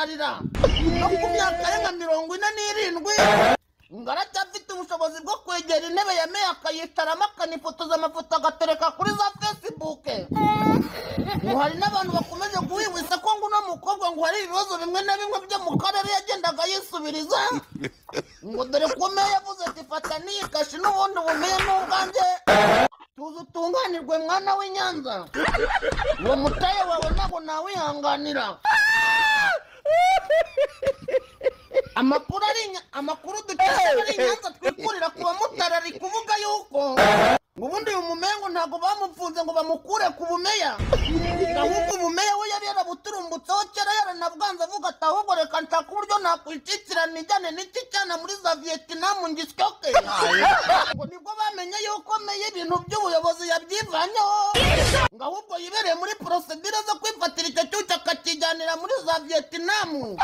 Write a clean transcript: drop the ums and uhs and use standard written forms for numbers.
kwibyarira no ku myaka ye nka 47 ngaracyafite ubushobozi bwo kwegera intebe ya meya akayicaramo akanifotoza amafoto agatereka kuri za Facebook. Ngo hari n'abantu bakomeje guhwihwisa ko ngo uno mukobwa ngo hari ibibazo bimwe na bimwe byo mu karere yagendaga yisubiriza, ngo dore ko meya yavuze ati fata n'iyi kashi n'ubundi bumeya n'ubwanjye tuzi utunganirwe mwana w'i Nyanza, uwo mutaye wawe ntabwo nawihanganira. Amakuru dukesha ari Nyanza twikurira ku bamotari ari kuvuga yuko ubundi uyu mumengo ntabwo bamufunze ngo bamukure ku bumeya, ahubwo ubumeya we yari yarabuturumbutseho kera yaranabwanze avuga ati ahubwo reka nshaka uburyo nakwicikira nijyane n'iki cyana muri za Vietnam ngisyoke. Ngo nibwo bamenye yuko meya ibintu by'ubuyobozi yabyivanyeho, ngo ahubwo yibereye muri procedure zo kwifatira icyo cyuca akakijyanira muri za Vietnam.